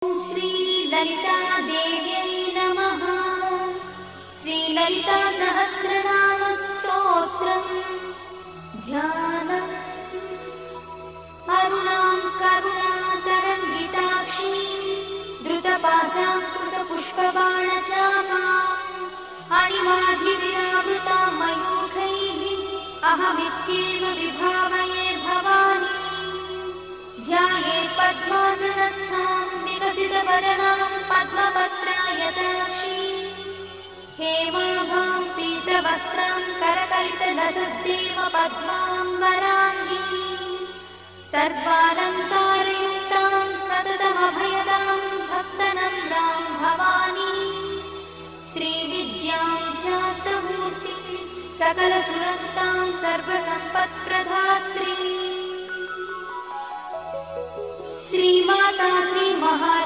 श्री ललिता देव्यै नमः। श्री ललिता सहस्रनाम स्तोत्रम् ध्यानम्। अरुणां करुणातरङ्गिताक्षीं धृतपाशाङ्कुशपुष्पबाणचापाम् अणिमाधिविरावृतां मयूखैः अहमित्येव विभावये भवानी। ध्यायेत् पद्मासनस्थां विकसितवदनां पद्मपत्रायताक्षीं हेमाभां पीतवस्त्रां करकलितलसद्देव पद्माम्बराङ्गीं सर्वालङ्कारयुक्तां सततमभयदां भक्तनम्रां भवानी। श्रीविद्यां शान्तमूर्तिं सकलसुरक्तां सर्वसम्पत्प्रदात्री श्रीमाता श्रीमहाराज